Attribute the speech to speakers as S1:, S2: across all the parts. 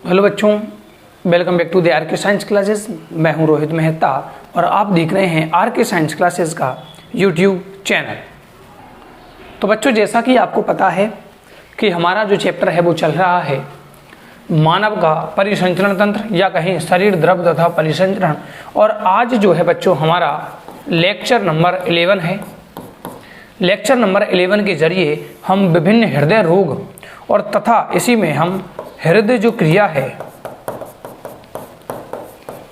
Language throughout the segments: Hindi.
S1: हेलो बच्चों, welcome back to the R K science classes. मैं हूं रोहित मेहता और आप देख रहे हैं आर के साइंस क्लासेस का यूट्यूब चैनल। तो बच्चों, जैसा कि आपको पता है कि हमारा जो चैप्टर है वो चल रहा है मानव का परिसंचरण तंत्र या कहीं शरीर द्रव तथा परिसंचरण। और आज जो है बच्चों हमारा लेक्चर नंबर 11 है। लेक्चर नंबर 11 के जरिए हम विभिन्न हृदय रोग और तथा इसी में हम हृदय जो क्रिया है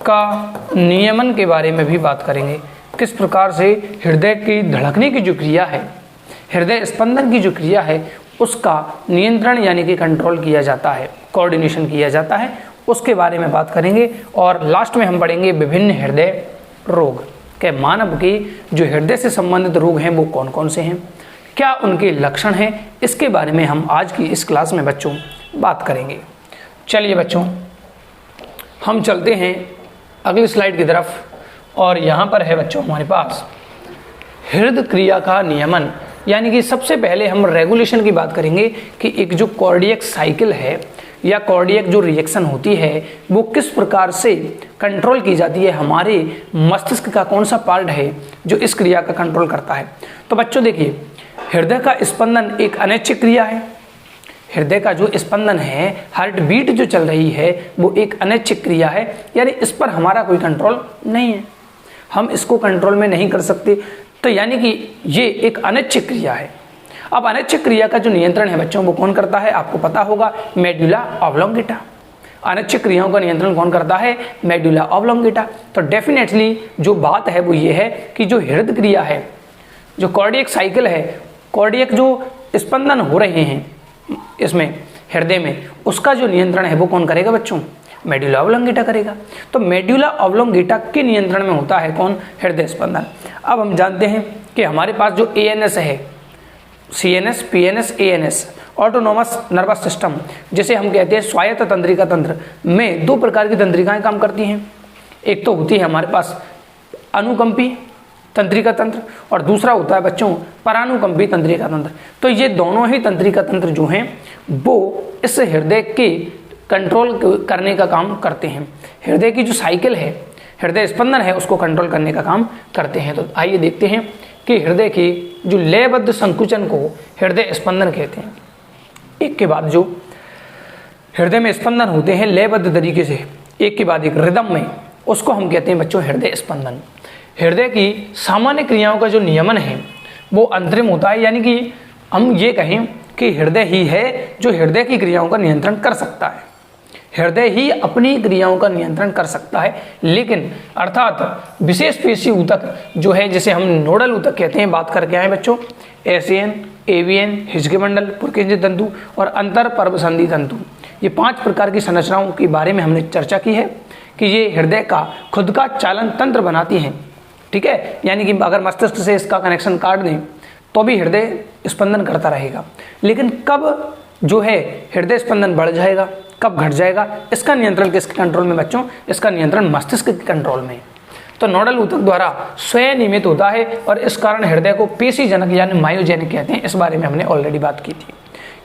S1: का नियमन के बारे में भी बात करेंगे। किस प्रकार से हृदय की धड़कने की जो क्रिया है, हृदय स्पंदन की जो क्रिया है, उसका नियंत्रण यानी कि कंट्रोल किया जाता है, कोऑर्डिनेशन किया जाता है, उसके बारे में बात करेंगे। और लास्ट में हम पढ़ेंगे विभिन्न हृदय रोग के मानव के जो हृदय से संबंधित रोग हैं वो कौन कौन से हैं, क्या उनके लक्षण हैं, इसके बारे में हम आज की इस क्लास में बच्चों बात करेंगे। चलिए बच्चों, हम चलते हैं अगली स्लाइड की तरफ। और यहाँ पर है बच्चों हमारे पास हृदय क्रिया का नियमन, यानी कि सबसे पहले हम रेगुलेशन की बात करेंगे कि एक जो कार्डियक साइकिल है या कार्डियक जो रिएक्शन होती है वो किस प्रकार से कंट्रोल की जाती है। हमारे मस्तिष्क का कौन सा पार्ट है जो इस क्रिया का कंट्रोल करता है। तो बच्चों देखिए, हृदय का स्पंदन एक अनैच्छिक क्रिया है। हृदय का जो स्पंदन है, हार्ट बीट जो चल रही है वो एक अनैच्छिक क्रिया है, यानी इस पर हमारा कोई कंट्रोल नहीं है, हम इसको कंट्रोल में नहीं कर सकते। तो यानी कि ये एक अनैच्छिक क्रिया है। अब अनैच्छिक क्रिया का जो नियंत्रण है बच्चों वो कौन करता है, आपको पता होगा, मेडुला ऑब्लोंगेटा। अनैच्छिक क्रियाओं का नियंत्रण कौन करता है, मेडुला ऑब्लोंगेटा। तो डेफिनेटली जो बात है वो ये है कि जो हृदय क्रिया है, जो कार्डियक साइकिल है, कार्डियक जो स्पंदन हो रहे हैं इसमें हृदय में, उसका जो नियंत्रण है वो कौन करेगा बच्चों, मेडुला ऑब्लोंगेटा करेगा। तो मेडुला ऑब्लोंगेटा के नियंत्रण में होता है कौन, हृदय स्पंदन। अब हम जानते हैं कि हमारे पास जो एएनएस है, CNS, PNS, ANS, autonomous nervous system, जिसे हम कहते हैं स्वायत्त तंत्रिका तंत्र, में दो प्रकार की तंत्रिकाएं काम करती हैं। एक तो होती है हमारे पास अनुकंपी तंत्रिका तंत्र और दूसरा होता है बच्चों परानुकंपी तंत्रिका तंत्र। तो ये दोनों ही तंत्रिका तंत्र जो हैं वो इस हृदय के कंट्रोल करने का काम करते हैं। हृदय की जो साइकिल है, हृदय स्पंदन है, उसको कंट्रोल करने का काम करते हैं। तो आइए देखते हैं कि हृदय के जो लयबद्ध संकुचन को हृदय स्पंदन कहते हैं। एक के बाद जो हृदय में स्पंदन होते हैं लयबद्ध तरीके से, एक के बाद एक रिदम में, उसको हम कहते हैं बच्चों हृदय स्पंदन। हृदय की सामान्य क्रियाओं का जो नियमन है वो अंतरिम होता है, यानी कि हम ये कहें कि हृदय ही है जो हृदय की क्रियाओं का नियंत्रण कर सकता है। हृदय ही अपनी क्रियाओं का नियंत्रण कर सकता है, लेकिन अर्थात विशेष पेशी ऊतक जो है, जिसे हम नोडल ऊतक कहते हैं, बात करके आए बच्चों, एसियन, एवियन, हिज्गे मंडल, पुरकेंद्रीय तंतु और अंतर पर्वसंधि तंतु, ये 5 प्रकार की संरचनाओं के बारे में हमने चर्चा की है कि ये हृदय का खुद का चालन तंत्र बनाती हैं। ठीक है, यानी कि अगर मस्तिष्क से इसका कनेक्शन काट दें तो भी हृदय स्पंदन करता रहेगा। लेकिन कब जो है हृदय स्पंदन बढ़ जाएगा, कब घट जाएगा, इसका नियंत्रण किसके कंट्रोल में बच्चों, इसका नियंत्रण मस्तिष्क के कंट्रोल में। तो नोडल ऊतक द्वारा स्वयं नियमित होता है और इस कारण हृदय को पेशीजनक यानी मायोजेनिक कहते हैं। इस बारे में हमने ऑलरेडी बात की थी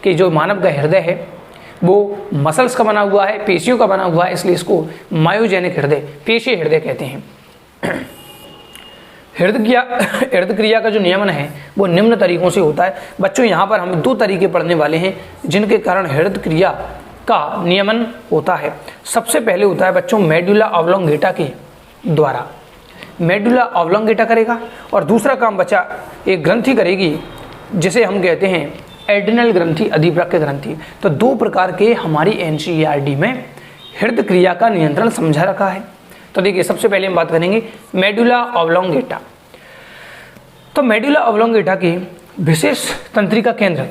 S1: कि जो मानव का हृदय है वो मसल्स का बना हुआ है, पेशियों का बना हुआ है, इसलिए इसको मायोजेनिक हृदय, पेशीय हृदय कहते हैं। हृदय क्रिया का जो नियमन है वो निम्न तरीकों से होता है। बच्चों यहाँ पर हम 2 तरीके पढ़ने वाले हैं जिनके कारण हृदय क्रिया का नियमन होता है। सबसे पहले होता है बच्चों मेडुला ऑब्लोंगेटा के द्वारा, मेडुला ऑब्लोंगेटा करेगा। और दूसरा काम बचा एक ग्रंथि करेगी जिसे हम कहते हैं एड्रिनल ग्रंथि, अधिवृक्क ग्रंथि। तो 2 प्रकार के हमारी एनसीईआरटी में हृदय क्रिया का नियंत्रण समझा रखा है। तो देखिए, सबसे पहले हम बात करेंगे मेडुला ऑब्लोंगेटा। तो मेडुला ऑब्लोंगेटा की विशेष तंत्रिका केंद्र,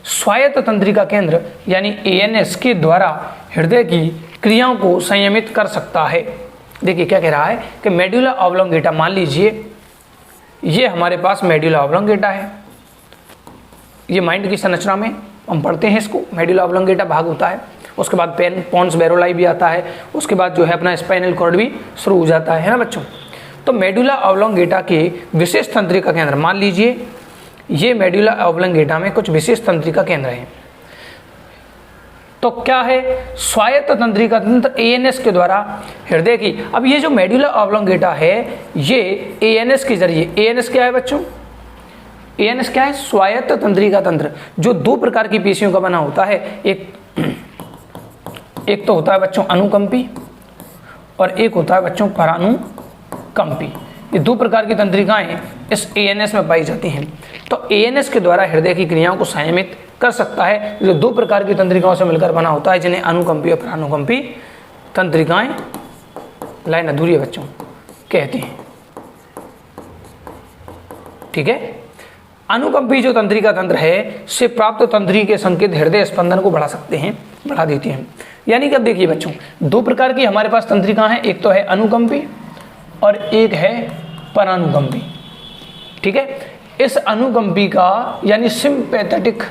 S1: स्वायत्त तंत्रिका केंद्र यानी एएनएस के द्वारा हृदय की क्रियाओं को संयमित कर सकता है। देखिए क्या कह रहा है कि मेडुला ऑब्लोंगेटा, मान लीजिए ये हमारे पास मेडुला ऑब्लोंगेटा है, ये माइंड की संरचना में हम पढ़ते हैं इसको, मेडुला ऑब्लोंगेटा भाग होता है। उसके बाद पोन्स बेरोलाई भी आता है, उसके बाद जो है अपना स्पाइनल कॉर्ड भी शुरू हो जाता है ना बच्चों। तो मेडुला ऑब्लोंगेटा के विशेष तंत्रिका केंद्र, मान लीजिए ये मेडुला ऑब्लोंगेटा में कुछ विशेष तंत्रिका केंद्र हैं। तो क्या है, स्वायत्त तंत्रिका तंत्र एएनएस के द्वारा हृदय की, अब ये जो मेडुला ऑब्लोंगेटा है ये एएनएस के जरिए, एएनएस क्या है बच्चों, एएनएस क्या है, स्वायत्त तंत्रिका तंत्र, जो दो प्रकार की पेशियों का बना होता है, एक तो होता है बच्चों अनुकंपी और एक होता है बच्चों परानुकंपी। ये दो प्रकार की तंत्रिकाएं इस एएनएस में पाई जाती हैं। तो एएनएस के द्वारा हृदय की क्रियाओं को संयमित कर सकता है, जो दो प्रकार की तंत्रिकाओं से मिलकर बना होता है, जिन्हें अनुकंपी और परानुकंपी तंत्रिकाएं, लाइन अधूरी है बच्चों, कहते हैं। ठीक है, अनुकंपी जो तंत्रिका तंत्र है से प्राप्त तंत्री के संकेत हृदय स्पंदन को बढ़ा सकते हैं, बढ़ा देते हैं। यानी कि अब देखिए बच्चों, दो प्रकार की हमारे पास तंत्रिका हैं, एक तो है अनुकंपी और एक है परानुकंपी। ठीक है, इस अनुकंपी का यानी सिंपैथेटिक,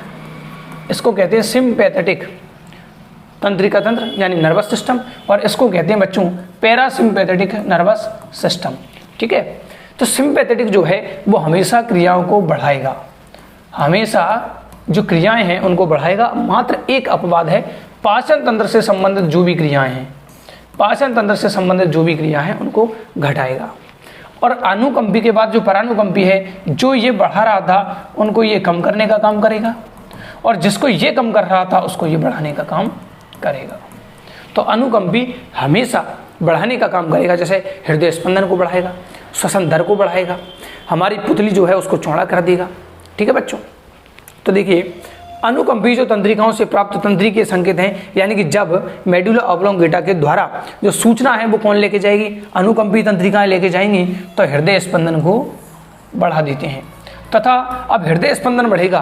S1: इसको कहते हैं सिंपैथेटिक तंत्रिका तंत्र यानी नर्वस सिस्टम, और इसको कहते हैं बच्चों पैरासिम्पैथेटिक नर्वस सिस्टम। ठीक है, तो सिंपैथेटिक जो है वो हमेशा क्रियाओं को बढ़ाएगा, हमेशा जो क्रियाएं हैं उनको बढ़ाएगा। मात्र एक अपवाद है, पाचन तंत्र से संबंधित जो भी क्रियाएं हैं, पाचन तंत्र से संबंधित जो भी क्रिया हैं उनको घटाएगा। और अनुकंपी के बाद जो परानुकंपी है, जो ये बढ़ा रहा था उनको ये कम करने का काम करेगा, और जिसको ये कम कर रहा था उसको ये बढ़ाने का काम करेगा। तो अनुकंपी हमेशा बढ़ाने का काम करेगा, जैसे हृदय स्पंदन को बढ़ाएगा, श्वसन दर को बढ़ाएगा, हमारी पुतली जो है उसको चौड़ा कर देगा। ठीक है बच्चों, तो देखिए अनुकंपी जो तंत्रिकाओं से प्राप्त तंत्री के संकेत हैं, यानी कि जब मेडुला ऑब्लोंगेटा के द्वारा जो सूचना है वो कौन लेके जाएगी, अनुकंपी तंत्रिकाएं लेके जाएंगी, तो हृदय स्पंदन को बढ़ा देते हैं। तथा अब हृदय स्पंदन बढ़ेगा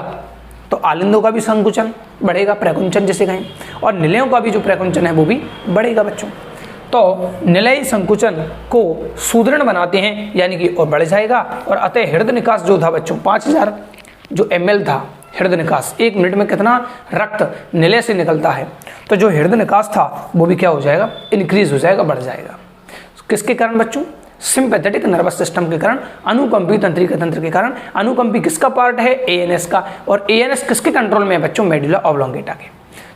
S1: तो आलिंदों का भी संकुचन बढ़ेगा, प्रकुंचन जिसे कहें, और निलयों का भी जो प्रकुंचन है वो भी बढ़ेगा बच्चों। तो निलय संकुचन को सुदृढ़ बनाते हैं, यानी कि और बढ़ जाएगा, और अतः हृदय निकास जो था बच्चों 5000 जो ml था हृदय निकास, एक मिनट में कितना रक्त निलय से निकलता है, तो जो हृदय निकास था वो भी क्या हो जाएगा, इंक्रीज हो जाएगा, बढ़ जाएगा। किसके कारण बच्चों, सिंपैथेटिक नर्वस सिस्टम के कारण, अनुकंपी तंत्रिका तंत्र के कारण। अनुकंपी किसका पार्ट है, एएनएस का, और एएनएस किसके कंट्रोल में है बच्चों, मेडुला ऑब्लोंगेटा के।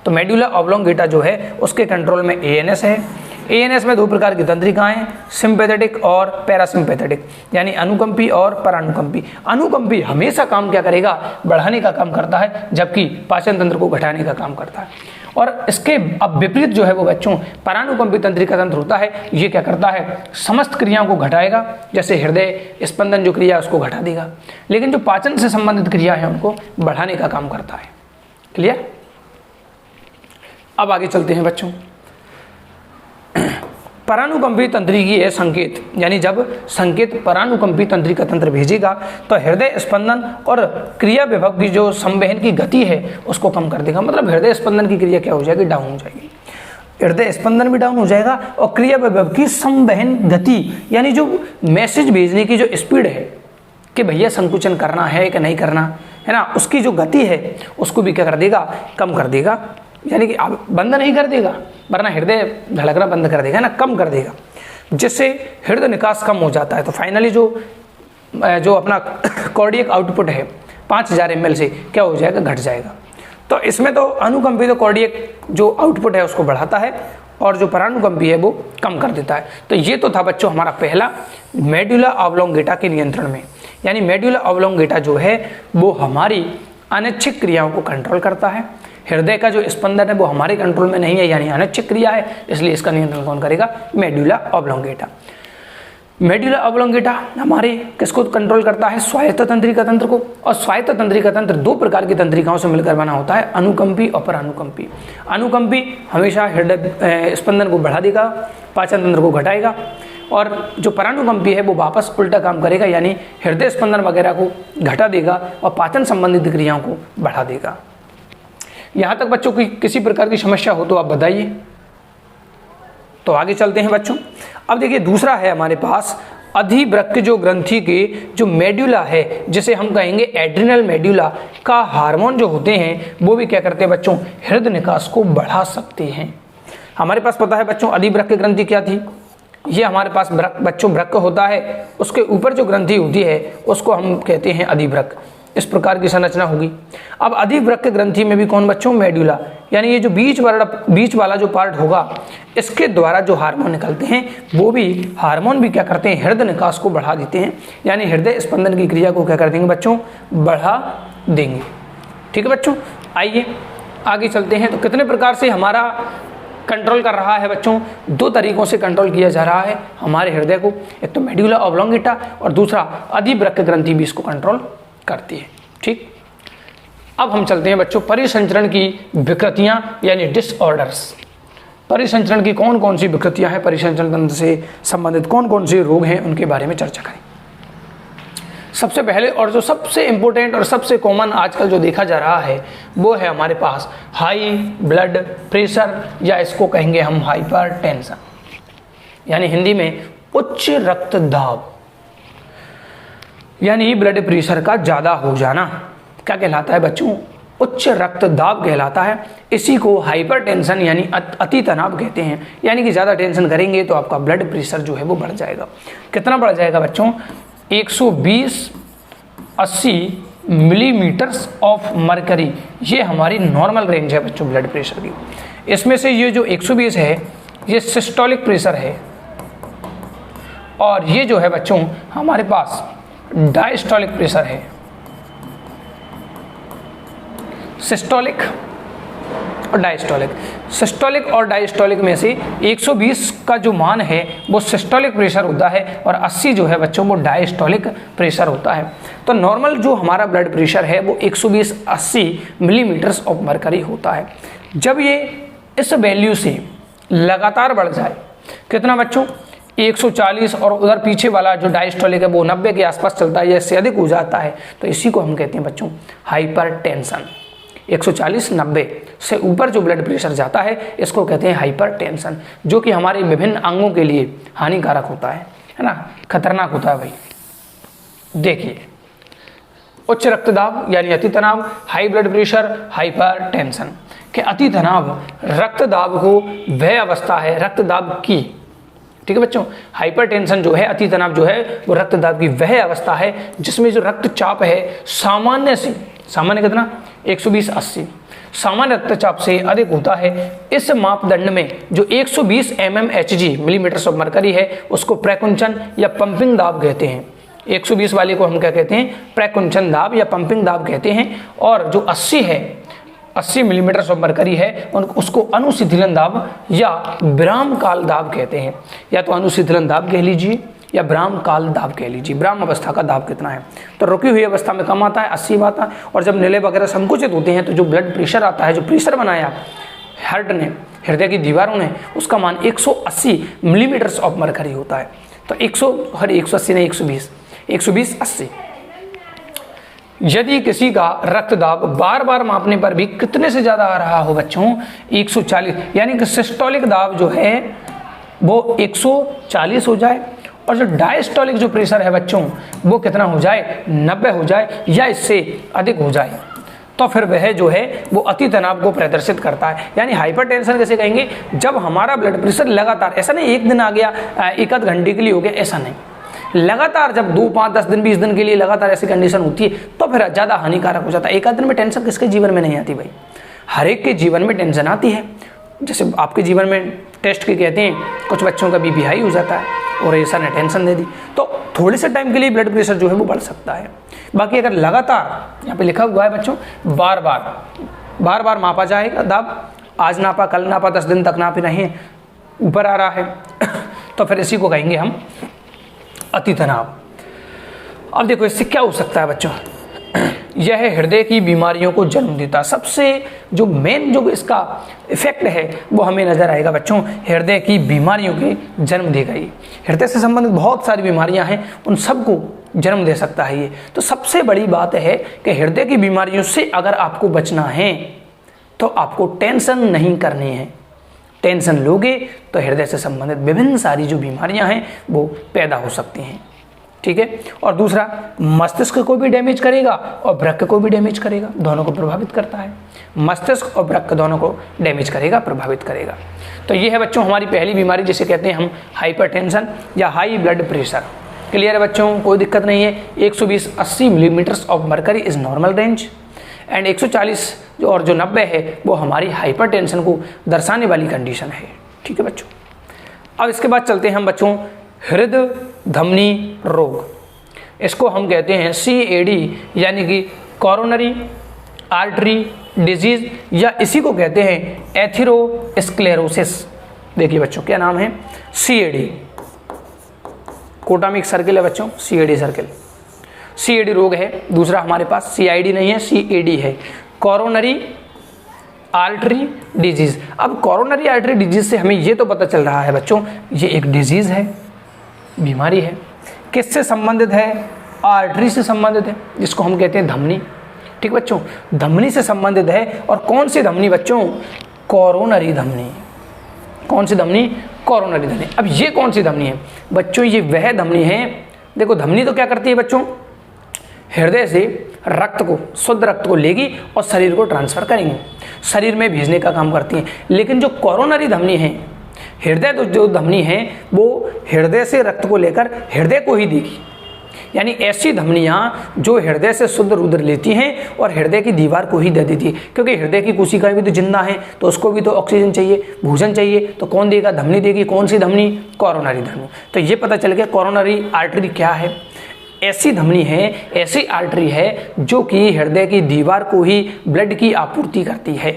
S1: तो मेडुला ऑब्लोंगेटा जो है उसके कंट्रोल में एएनएस है। एएनएस में दो प्रकार की तंत्रिकाएं, सिंपैथेटिक और पैरासिम्पैथेटिक, यानी अनुकंपी और परानुकंपी। अनुकंपी हमेशा काम क्या करेगा, बढ़ाने का काम करता है, जबकि पाचन तंत्र को घटाने का काम करता है। और इसके अब विपरीत जो है वो बच्चों परानुकंपी तंत्रिका तंत्र होता है, ये क्या करता है, समस्त क्रियाओं को घटाएगा, जैसे हृदय स्पंदन जो क्रिया है उसको घटा देगा, लेकिन जो पाचन से संबंधित क्रिया है उनको बढ़ाने का काम करता है। क्लियर, अब आगे चलते हैं बच्चों। परानुकंपी तंत्रिकीय संकेत, यानी जब संकेत परानुकंपी तंत्रिका तंत्र भेजेगा तो हृदय स्पंदन और क्रिया विभव की जो संवहन की गति है उसको कम कर देगा। मतलब हृदय स्पंदन की क्रिया क्या हो जाएगी, डाउन हो जाएगी, हृदय स्पंदन भी डाउन हो जाएगा, और क्रिया विभव की संवहन गति, यानी जो मैसेज भेजने की जो स्पीड है कि भैया संकुचन करना है कि नहीं करना है ना, उसकी जो गति है उसको भी क्या कर देगा, कम कर देगा। यानी कि अब बंद नहीं कर देगा, वरना हृदय धड़कना बंद कर देगा ना, कम कर देगा, जिससे हृदय निकास कम हो जाता है। तो फाइनली जो अपना कार्डियक आउटपुट है 5000 ml से क्या हो जाएगा, घट जाएगा। तो इसमें तो अनुकंपी तो कार्डियक जो आउटपुट है उसको बढ़ाता है, और जो परानुकंपी है वो कम कर देता है। तो ये तो था बच्चों हमारा पहला मेडुला ऑब्लोंगेटा के नियंत्रण में, यानी मेडुला ऑब्लोंगेटा जो है वो हमारी अनैच्छिक क्रियाओं को कंट्रोल करता है। हृदय का जो स्पंदन है वो हमारे कंट्रोल में नहीं है, यानी अनैच्छिक क्रिया है, इसलिए इसका नियंत्रण कौन करेगा, मेडुला ऑब्लोंगेटा। मेडुला ऑब्लोंगेटा हमारे किसको कंट्रोल करता है, स्वायत्त तंत्रिका तंत्र को। और स्वायत्त तंत्रिका तंत्र दो प्रकार की तंत्रिकाओं से मिलकर बना होता है, अनुकंपी और परानुकंपी। अनुकंपी हमेशा हृदय स्पंदन को बढ़ा देगा, पाचन तंत्र को घटाएगा, और जो परानुकंपी है वो वापस उल्टा काम करेगा, यानी हृदय स्पंदन वगैरह को घटा देगा और पाचन संबंधित क्रियाओं को बढ़ा देगा। यहाँ तक बच्चों की किसी प्रकार की समस्या हो तो आप बताइए। तो आगे चलते हैं बच्चों। अब देखिए दूसरा है हमारे पास अधिवृक्क जो ग्रंथि के जो मेडुला है, जिसे हम कहेंगे एड्रिनल मेडुला का हार्मोन जो होते हैं वो भी क्या करते हैं बच्चों, हृदय निकास को बढ़ा सकते हैं। हमारे पास पता है बच्चों अधिवृक्क ग्रंथि क्या थी, ये हमारे पास बच्चों वृक्क होता है, उसके ऊपर जो ग्रंथि होती है उसको हम कहते हैं अधिवृक्क। इस प्रकार की संरचना होगी। अब अधिवृक्क ग्रंथि में भी कौन बच्चों, मेडुला, यानी ये जो बीच वाला जो पार्ट होगा, इसके द्वारा जो हार्मोन निकलते हैं वो भी हार्मोन भी क्या करते हैं, हृदय निकास को बढ़ा देते हैं, यानी हृदय स्पंदन की क्रिया को क्या कर देंगे बच्चों, बढ़ा देंगे। ठीक है बच्चों, आइए आगे चलते हैं। तो कितने प्रकार से हमारा कंट्रोल कर रहा है बच्चों, दो तरीकों से कंट्रोल किया जा रहा है हमारे हृदय को, एक तो मेडुला ऑब्लोंगेटा और दूसरा अधिवृक्क ग्रंथि भी इसको कंट्रोल करती है। ठीक, अब हम चलते हैं बच्चों परिसंचरण की विकृतियां यानी डिसऑर्डर्स। परिसंचरण की कौन कौन सी विकृतियां हैं, परिसंचरण तंत्र से संबंधित कौन कौन से रोग हैं, उनके बारे में चर्चा करें। सबसे पहले और जो सबसे इंपॉर्टेंट और सबसे कॉमन आजकल जो देखा जा रहा है वो है हमारे पास हाई ब्लड प्रेशर, या इसको कहेंगे हम हाइपरटेंशन, यानी हिंदी में उच्च रक्तदाब, यानी ब्लड प्रेशर का ज़्यादा हो जाना क्या कहलाता है बच्चों, उच्च रक्तदाब कहलाता है। इसी को हाइपरटेंशन यानी अति तनाव कहते हैं, यानी कि ज़्यादा टेंशन करेंगे तो आपका ब्लड प्रेशर जो है वो बढ़ जाएगा। कितना बढ़ जाएगा बच्चों, 120/80 मिलीमीटर्स ऑफ मरकरी, ये हमारी नॉर्मल रेंज है बच्चों ब्लड प्रेशर की। इसमें से ये जो 120 है ये सिस्टोलिक प्रेशर है, और ये जो है बच्चों हमारे पास डायस्टोलिक प्रेशर है। सिस्टोलिक और डायस्टोलिक, सिस्टोलिक और डायस्टोलिक में से 120 का जो मान है वो सिस्टोलिक प्रेशर होता है, और 80 जो है बच्चों वो डायस्टोलिक प्रेशर होता है। तो नॉर्मल जो हमारा ब्लड प्रेशर है वो 120/80 मिलीमीटर्स ऑफ मरकरी होता है। जब ये इस वैल्यू से लगातार बढ़ जाए, कितना बच्चों, 140, और उधर पीछे वाला जो डायस्टोलिक है वो 90 के आसपास चलता है या इससे अधिक हो जाता है, तो इसी को हम कहते हैं बच्चों हाइपरटेंशन। 140-90 से ऊपर जो ब्लड प्रेशर जाता है इसको कहते हैं हाइपरटेंशन, जो कि हमारे विभिन्न अंगों के लिए हानिकारक होता है ना, खतरनाक होता है भाई। देखिए, उच्च रक्तदाब यानी अति तनाव, हाई ब्लड प्रेशर, हाइपरटेंशन। के अति तनाव रक्तदाब को वह अवस्था है रक्तदाब की, ठीक है बच्चों, हाइपरटेंशन जो है, अति तनाव जो है वो रक्तदाब की वह अवस्था है जिसमें जो रक्तचाप है सामान्य से, सामान्य कितना, 120/80, सामान्य रक्तचाप से अधिक होता है। इस मापदंड में जो 120 mmHg मिलीमीटर ऑफ मरकरी है उसको प्रकुंचन या पंपिंग दाब कहते हैं। 120 वाले को हम क्या कहते हैं, प्रकुंचन दाब या पंपिंग दाब कहते हैं, और जो 80 है, 80 मिलीमीटर ऑफ मरकरी है उसको अनुशीतलन दाब या विराम काल दाब कहते हैं। या तो अनुशीतलन दाब कह लीजिए या विराम काल दाब कह लीजिए। विराम अवस्था का दाब कितना है, तो रुकी हुई अवस्था में कम आता है, 80 आता है, और जब निले वगैरह संकुचित होते हैं तो जो ब्लड प्रेशर आता है, जो प्रेशर बनाया हार्ट ने, हृदय की दीवारों ने, उसका मान 180 मिलीमीटर ऑफ मरकरी होता है। तो 180 नहीं, 120/80। यदि किसी का रक्तदाब बार बार मापने पर भी कितने से ज़्यादा आ रहा हो बच्चों, 140, यानी कि सिस्टोलिक दाब जो है वो 140 हो जाए, और जो डायस्टोलिक जो प्रेशर है बच्चों वो कितना हो जाए, 90 हो जाए या इससे अधिक हो जाए, तो फिर वह जो है वो अति तनाव को प्रदर्शित करता है। यानी हाइपरटेंशन कैसे कहेंगे, जब हमारा ब्लड प्रेशर लगातार, ऐसा नहीं एक दिन आ गया, एक आध घंटे के लिए हो गया, ऐसा नहीं, लगातार जब 2, 5, 10 दिन 20 दिन के लिए लगातार ऐसी कंडीशन होती है तो फिर ज़्यादा हानिकारक हो जाता है। एक आध दिन में टेंशन किसके जीवन में नहीं आती भाई, हर एक के जीवन में टेंशन आती है। जैसे आपके जीवन में टेस्ट के कहते हैं, कुछ बच्चों का बीपी हाई हो जाता है और ऐसा ने टेंशन दे दी, तो थोड़े से टाइम के लिए ब्लड प्रेशर जो है वो बढ़ सकता है। बाकी अगर लगातार, यहाँ पे लिखा हुआ है बच्चों, बार बार मापा जाएगा दाब, आज नापा, कल नापा, 10 दिन तक नापे नहीं, ऊपर आ रहा है तो फिर इसी को कहेंगे हम अति तनाव। अब देखो इससे क्या हो सकता है बच्चों, यह हृदय की बीमारियों को जन्म देता। सबसे जो मेन जो इसका इफेक्ट है वो हमें नजर आएगा बच्चों, हृदय की बीमारियों के जन्म देगा। ये हृदय से संबंधित बहुत सारी बीमारियां हैं, उन सबको जन्म दे सकता है ये। तो सबसे बड़ी बात है कि हृदय की बीमारियों से अगर आपको बचना है तो आपको टेंशन नहीं करनी है। टेंशन लोगे तो हृदय से संबंधित विभिन्न सारी जो बीमारियां हैं वो पैदा हो सकती हैं, ठीक है। और दूसरा, मस्तिष्क को भी डैमेज करेगा और वृक्क को भी डैमेज करेगा, दोनों को प्रभावित करता है। मस्तिष्क और वृक्क दोनों को डैमेज करेगा, प्रभावित करेगा। तो ये है बच्चों हमारी पहली बीमारी जिसे कहते हैं हम हाइपरटेंशन या हाई ब्लड प्रेशर। क्लियर है बच्चों, कोई दिक्कत नहीं है। 120/80 millimetres of mercury is normal range and 140 और जो 90 है वो हमारी हाइपरटेंशन को दर्शाने वाली कंडीशन है। ठीक है बच्चों, अब इसके बाद चलते हैं हम बच्चों हृदय धमनी रोग। इसको हम कहते हैं CAD यानी कि कोरोनरी आर्टरी डिजीज, या इसी को कहते हैं एथेरोस्क्लेरोसिस। देखिए बच्चों क्या नाम है, CAD, कोटा में एक सर्किल है बच्चों, CAD सर्किल, CAD रोग है। दूसरा हमारे पास CID नहीं है, CAD है, कोरोनरी आर्टरी डिजीज। अब कोरोनरी आर्टरी डिजीज से हमें ये तो पता चल रहा है बच्चों ये एक डिजीज है, बीमारी है। किससे संबंधित है, आर्टरी से संबंधित है, जिसको हम कहते हैं धमनी। ठीक बच्चों, धमनी से संबंधित है। और कौन सी धमनी बच्चों, कोरोनरी धमनी। कौन सी धमनी, कोरोनरी धमनी। अब ये कौन सी धमनी है बच्चों, ये वह धमनी है, देखो धमनी तो क्या करती है बच्चों, हृदय से रक्त को, शुद्ध रक्त को लेगी और शरीर को ट्रांसफर करेंगे, शरीर में भेजने का काम करती हैं। लेकिन जो कोरोनरी धमनी है, हृदय तो जो धमनी है वो हृदय से रक्त को लेकर हृदय को ही देगी। यानी ऐसी धमनियाँ जो हृदय से शुद्ध रुधिर लेती हैं और हृदय की दीवार को ही दे देती है, क्योंकि हृदय की कोशिकाएं भी तो जिंदा हैं, तो उसको भी तो ऑक्सीजन चाहिए, भोजन चाहिए, तो कौन देगा, धमनी देगी। कौन सी धमनी, कोरोनरी धमनी। तो ये पता चल गया कोरोनरी आर्टरी क्या है, ऐसी धमनी है, ऐसी आर्टरी है जो कि हृदय की दीवार को ही ब्लड की आपूर्ति करती है।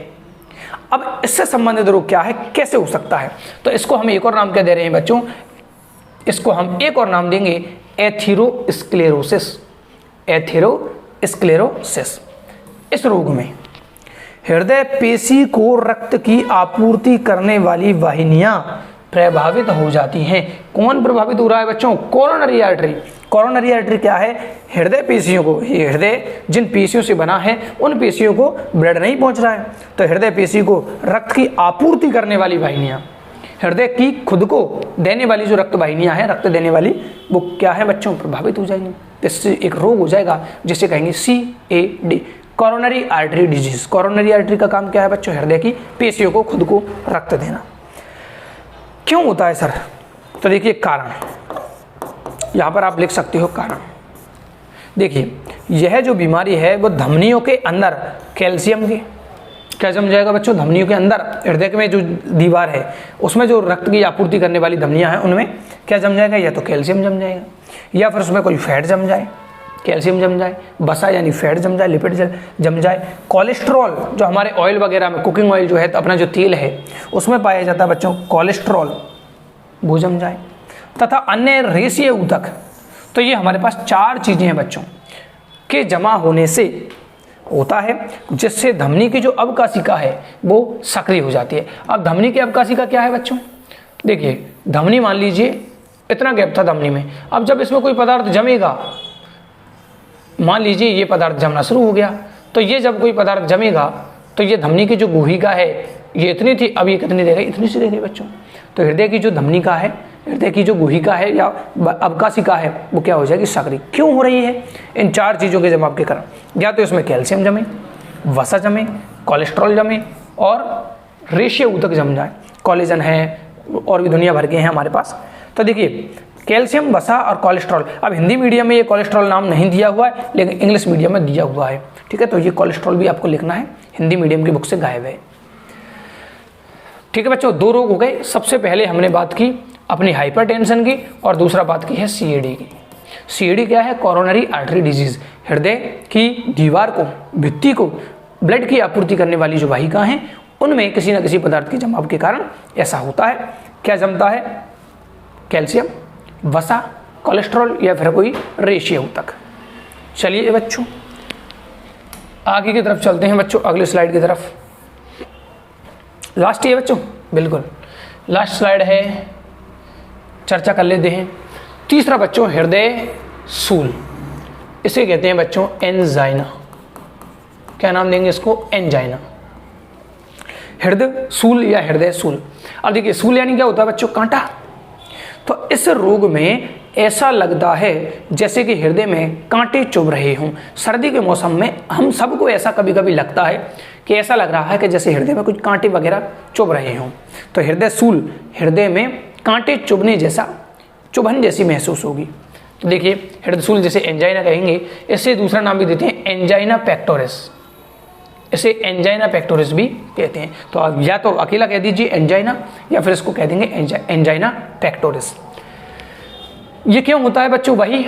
S1: अब इससे संबंधित रोग क्या है, कैसे हो सकता है, तो इसको हम एक और नाम क्या दे रहे हैं बच्चों, इसको हम एक और नाम देंगे एथेरोस्क्लेरोसिस। एथेरोस्क्लेरोसिस। इस रोग में हृदय पेशी को रक्त की आपूर्ति करने वाली वाहिनियां प्रभावित हो जाती हैं। कौन प्रभावित हो रहा है बच्चों, कोरोनरी आर्टरी। कोरोनरी आर्टरी क्या है, हृदय पेशियों को, हृदय जिन पेशियों से बना है उन पेशियों को ब्लड नहीं पहुंच रहा है, तो हृदय पेशी को रक्त की आपूर्ति करने वाली वाहिनियां, हृदय की खुद को देने वाली जो रक्त वाहिनियां हैं, रक्त देने वाली, वो क्या है बच्चों, प्रभावित हो जाएंगी। इससे एक रोग हो जाएगा जिसे कहेंगे CAD, coronary artery disease. Coronary artery का काम क्या है बच्चों, हृदय की पेशियों को खुद को रक्त देना। क्यों होता है सर, तो देखिए कारण, यहाँ पर आप लिख सकते हो कारण। देखिए यह जो बीमारी है वो धमनियों के अंदर कैल्शियम की, क्या जम जाएगा बच्चों, धमनियों के अंदर हृदय में जो दीवार है उसमें जो रक्त की आपूर्ति करने वाली धमनियां हैं उनमें क्या जम जाएगा, या तो कैल्शियम जम जाएगा, या फिर उसमें कोई फैट जम जाए, कैल्शियम जम जाए, वसा यानी फैट जम जाए, लिपिड जम जाए, कोलेस्ट्रॉल जो हमारे ऑयल वगैरह में, कुकिंग ऑयल जो है, तो अपना जो तेल है उसमें पाया जाता है बच्चों कोलेस्ट्रॉल, वो जम जाए, तथा अन्य रेशीय ऊतक। तो ये हमारे पास 4 चीज़ें हैं बच्चों के जमा होने से होता है, जिससे धमनी की जो अवकाशिका है वो सक्रिय हो जाती है। अब धमनी की अवकाशिका क्या है बच्चों, देखिए धमनी मान लीजिए इतना गैप था धमनी में, अब जब इसमें कोई पदार्थ जमेगा, मान लीजिए ये पदार्थ जमना शुरू हो गया, तो ये जब कोई पदार्थ जमेगा तो ये धमनी की जो गुहिका है ये इतनी थी, अब ये कितनी रह गई, इतनी सी रह गई बच्चों। तो हृदय की जो धमनी का है, हृदय की जो गुहिका है या अवकाशिका है वो क्या हो जाएगी, सक्रिय। क्यों हो रही है, इन 4 चीज़ों के जवाब के कारण, या तो इसमें कैल्शियम जमे, वसा जमे, कोलेस्ट्रॉल जमे और रेशीय ऊतक जम जाए, कोलेजन है और भी दुनिया भर के हैं हमारे पास। तो देखिए कैल्शियम, वसा और कोलेस्ट्रॉल, अब हिंदी मीडियम में ये कोलेस्ट्रॉल नाम नहीं दिया हुआ है लेकिन इंग्लिश मीडियम में दिया हुआ है, ठीक है, तो ये कोलेस्ट्रॉल भी आपको लिखना है, हिंदी मीडियम की बुक से गायब है। ठीक है बच्चों, 2 रोग हो गए। सबसे पहले हमने बात की अपनी हाइपरटेंशन की और दूसरा बात की है CAD की। CAD क्या है, कोरोनरी आर्टरी डिजीज, हृदय की दीवार को, भित्ति को ब्लड की आपूर्ति करने वाली जो वाहिका हैं उनमें किसी न किसी पदार्थ के जमाव के कारण ऐसा होता है। क्या जमता है, कैल्शियम, वसा, कोलेस्ट्रॉल या फिर कोई रेशीय ऊतक। चलिए बच्चों आगे की तरफ चलते हैं बच्चों, अगले स्लाइड की तरफ। लास्ट ही है बच्चों, बिल्कुल लास्ट स्लाइड है, चर्चा कर लेते हैं। तीसरा बच्चों हृदय सूल, इसे कहते हैं बच्चों एंजाइना। क्या नाम देंगे इसको, एंजाइना। हृदय सूल या हृदय सूल। अब देखिए सूल यानी क्या होता है बच्चों, कांटा। तो इस रोग में ऐसा लगता है जैसे कि हृदय में कांटे चुभ रहे हों। सर्दी के मौसम में हम सबको ऐसा कभी कभी लगता है कि ऐसा लग रहा है कि जैसे हृदय में कुछ कांटे वगैरह चुभ रहे हों। तो हृदय सूल, हृदय में कांटे चुभने जैसा, चुभन जैसी महसूस होगी। तो देखिए हृदय सूल जैसे एंजाइना कहेंगे, इससे दूसरा नाम भी देते हैं एंजाइना पेक्टोरिस। इसे एंजाइना पेक्टोरिस भी कहते हैं। तो आप या तो अकेला कह दीजिए एंजाइना, या फिर इसको कह देंगे एंजाइना पेक्टोरिस। ये क्यों होता है बच्चों? वही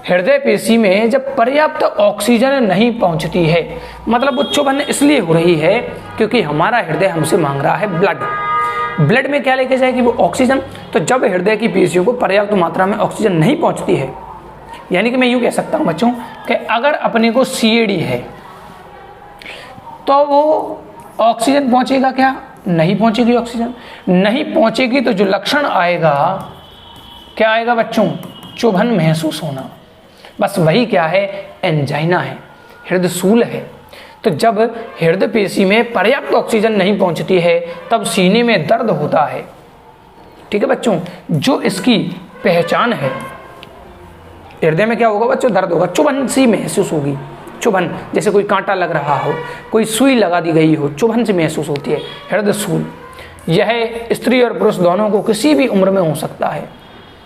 S1: हृदय पेशी में जब पर्याप्त ऑक्सीजन नहीं पहुंचती है, मतलब वो चुभन इसलिए हो रही है क्योंकि हमारा हृदय हमसे मांग रहा है ब्लड में क्या लेके जाएगी? वो ऑक्सीजन। तो जब हृदय की पेशियों को पर्याप्त मात्रा में ऑक्सीजन नहीं पहुंचती है, यानी कि मैं यूं कह सकता हूं बच्चों कि अगर अपने को सीएडी है तो वो ऑक्सीजन पहुंचेगा क्या? नहीं पहुंचेगी ऑक्सीजन। नहीं पहुंचेगी तो जो लक्षण आएगा क्या आएगा बच्चों? चुभन महसूस होना। बस वही क्या है? एंजाइना है, हृदय शूल है। तो जब हृदय पेशी में पर्याप्त ऑक्सीजन नहीं पहुंचती है तब सीने में दर्द होता है। ठीक है बच्चों, जो इसकी पहचान है। हृदय में क्या होगा बच्चों? दर्द होगा, चुभन सी महसूस होगी। चुभन जैसे कोई कांटा लग रहा हो, कोई सुई लगा दी गई हो, चुभन सी महसूस होती है, हृदय शूल। यह स्त्री और पुरुष दोनों को किसी भी उम्र में हो सकता है,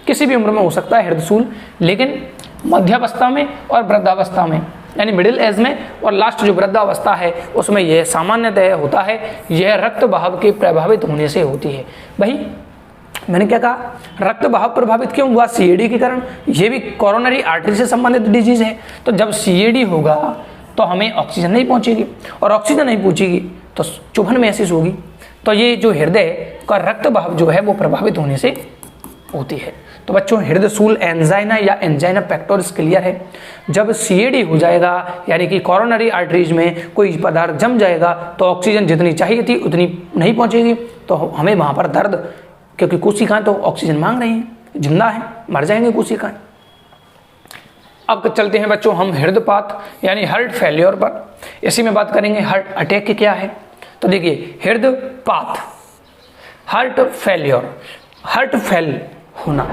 S1: किसी भी उम्र में हो सकता है हृदय शूल, लेकिन मध्यावस्था में और वृद्धावस्था में, यानी मिडिल एज में और लास्ट जो वृद्धावस्था है उसमें यह सामान्यतः होता है। यह रक्त बहाव के प्रभावित होने से होती है। भाई मैंने क्या कहा? रक्त बहाव प्रभावित क्यों हुआ? सीएडी के कारण। यह भी कोरोनरी आर्टरी से संबंधित डिजीज है। तो जब सीएडी होगा तो हमें ऑक्सीजन नहीं पहुंचेगी, और ऑक्सीजन नहीं पहुंचेगी तो चुभन महसूस होगी। तो ये जो हृदय का रक्त बहाव जो है वो प्रभावित होने से होती है। तो बच्चों हृदय शूल एंजाइना या एंजाइना पेक्टोरिस क्लियर है। जब सीएडी हो जाएगा यानी कि कोरोनरी आर्टरीज में कोई पदार्थ जम जाएगा तो ऑक्सीजन जितनी चाहिए थी उतनी नहीं पहुंचेगी, तो हमें वहां पर दर्द, क्योंकि कोशिकाएं तो ऑक्सीजन मांग रही हैं, जिंदा है, मर जाएंगे कोशिकाएं। अब चलते हैं बच्चों हम हृदयपात यानी हार्ट फेल्योर पर। इसी में बात करेंगे हार्ट अटैक की क्या है। तो देखिए हृदयपात, हार्ट फेल्योर, हार्ट फेल होना,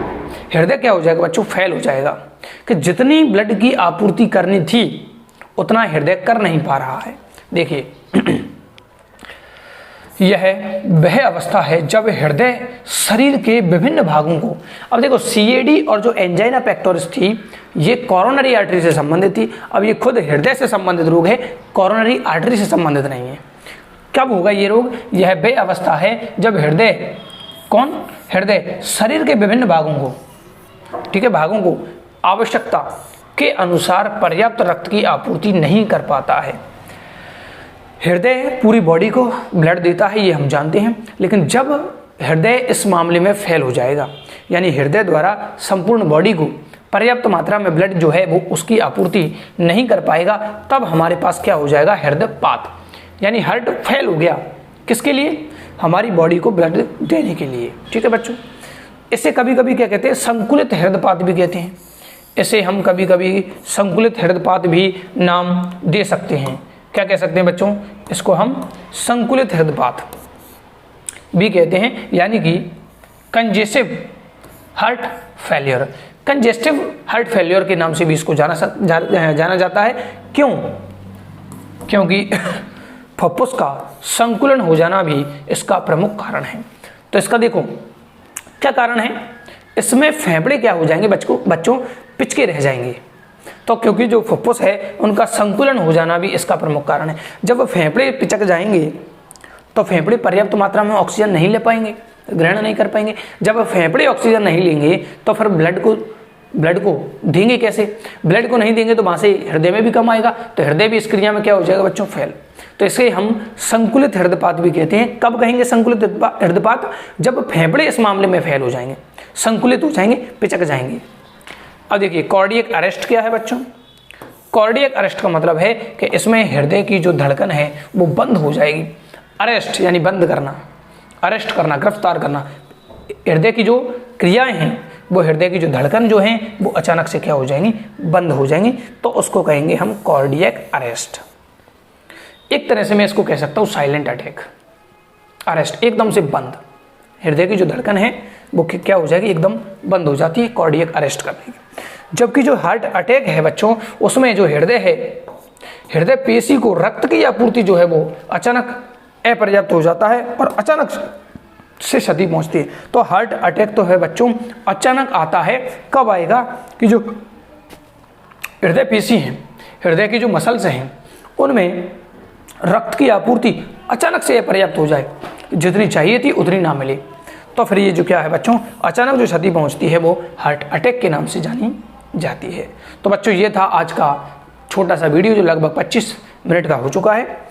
S1: हृदय क्या हो जाएगा बच्चों? फेल हो जाएगा कि जितनी ब्लड की आपूर्ति करनी थी उतना हृदय कर नहीं पा रहा है। देखिए यह वह अवस्था है जब हृदय शरीर के विभिन्न भागों को, अब देखो सीएडी और जो एंजाइना पेक्टोरिस थी ये कोरोनरी आर्टरी से संबंधित थी, अब ये खुद हृदय से संबंधित रोग है, कोरोनरी आर्टरी से संबंधित नहीं है। कब होगा ये रोग? यह वह अवस्था है जब हृदय, कौन? हृदय शरीर के विभिन्न भागों को, ठीक है, भागों को आवश्यकता के अनुसार पर्याप्त रक्त की आपूर्ति नहीं कर पाता है। हृदय पूरी बॉडी को ब्लड देता है, ये हम जानते हैं, लेकिन जब हृदय इस मामले में फेल हो जाएगा यानी हृदय द्वारा संपूर्ण बॉडी को पर्याप्त मात्रा में ब्लड जो है वो उसकी आपूर्ति नहीं कर पाएगा, तब हमारे पास क्या हो जाएगा? हृदयपात, यानी हार्ट फेल हो गया। किसके लिए? हमारी बॉडी को ब्लड देने के लिए। ठीक है बच्चों, इसे कभी कभी क्या कहते हैं? संकुलित हृदयपात भी कहते हैं। इसे हम कभी कभी संकुलित हृदयपात भी नाम दे सकते हैं। क्या कह सकते हैं बच्चों? इसको हम संकुलित हृदयपात भी कहते हैं, यानी कि congestive heart failure. Congestive heart failure के नाम से भी इसको जाना जाता है। क्यों? क्योंकि फुफ्फुस का संकुलन हो जाना भी इसका प्रमुख कारण है। तो इसका देखो क्या कारण है? इसमें फेफड़े क्या हो जाएंगे बच्चों? पिचके रह जाएंगे। तो क्योंकि जो फुफ्फुस है उनका संकुलन हो जाना भी इसका प्रमुख कारण है। जब फेफड़े पिचक जाएंगे तो फेफड़े पर्याप्त मात्रा में ऑक्सीजन नहीं ले पाएंगे, ग्रहण नहीं कर पाएंगे। जब फेफड़े ऑक्सीजन नहीं लेंगे तो फिर ब्लड को देंगे कैसे? ब्लड को नहीं देंगे तो वहां से हृदय में भी कम आएगा, तो हृदय भी इस क्रिया में क्या हो जाएगा बच्चों? फेल। तो इसे हम संकुलित हृदयपात भी कहते हैं। कब कहेंगे संकुलित हृदयपात? जब फेफड़े इस मामले में फेल हो जाएंगे, संकुलित हो जाएंगे, पिचक जाएंगे। अब देखिए कार्डियक अरेस्ट क्या है बच्चों? कार्डियक अरेस्ट का मतलब है कि इसमें हृदय की जो धड़कन है वो बंद हो जाएगी। अरेस्ट यानी बंद करना, अरेस्ट करना, गिरफ्तार करना। हृदय की जो क्रियाएं हैं वो, हृदय की जो धड़कन जो है वो अचानक से क्या हो जाएंगी? बंद हो जाएंगी। तो उसको कहेंगे हम कार्डियक अरेस्ट। एक तरह से मैं इसको कह सकता हूं साइलेंट अटैक, अरेस्ट, एकदम से बंद। हृदय की जो धड़कन है वो क्या हो जाएगी? एकदम बंद हो जाती है, कार्डियक अरेस्ट कर देगी। जबकि जो हार्ट अटैक है बच्चों, उसमें जो हृदय है, हृदय पेशी को रक्त की आपूर्ति जो है वो अचानक अपर्याप्त हो जाता है और अचानक से क्षति पहुंचती है। तो हार्ट अटैक तो है बच्चों अचानक आता है। कब आएगा? कि जो हृदय पेशी हैं, हृदय की जो मसल्स हैं उनमें रक्त की आपूर्ति अचानक से पर्याप्त हो जाए, जितनी चाहिए थी उतनी ना मिले, तो फिर ये जो क्या है बच्चों, अचानक जो क्षति पहुंचती है वो हार्ट अटैक के नाम से जानी जाती है। तो बच्चों ये था आज का छोटा सा वीडियो जो लगभग 25 मिनट का हो चुका है।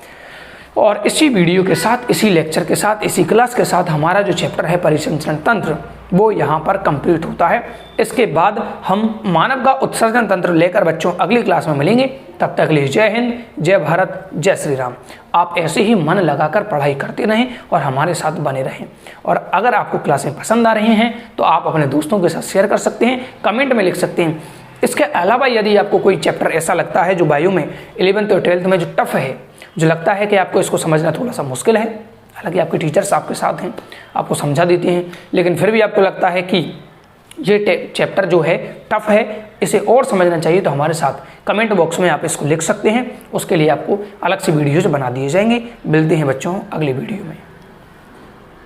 S1: और इसी वीडियो के साथ, इसी लेक्चर के साथ, इसी क्लास के साथ हमारा जो चैप्टर है परिसंचरण तंत्र वो यहाँ पर कंप्लीट होता है। इसके बाद हम मानव का उत्सर्जन तंत्र लेकर बच्चों अगली क्लास में मिलेंगे। तब तक के लिए जय हिंद, जय भारत, जय श्री राम। आप ऐसे ही मन लगाकर पढ़ाई करते रहें और हमारे साथ बने रहें। और अगर आपको क्लासें पसंद आ रही हैं तो आप अपने दोस्तों के साथ शेयर कर सकते हैं, कमेंट में लिख सकते हैं। इसके अलावा यदि आपको कोई चैप्टर ऐसा लगता है जो बायो में 11th और 12th में जो टफ है, जो लगता है कि आपको इसको समझना थोड़ा सा मुश्किल है, हालांकि आपके टीचर्स आपके साथ हैं, आपको समझा देते हैं, लेकिन फिर भी आपको लगता है कि ये चैप्टर जो है टफ है, इसे और समझना चाहिए, तो हमारे साथ कमेंट बॉक्स में आप इसको लिख सकते हैं। उसके लिए आपको अलग से वीडियोज बना दिए जाएंगे। मिलते हैं बच्चों अगले वीडियो में।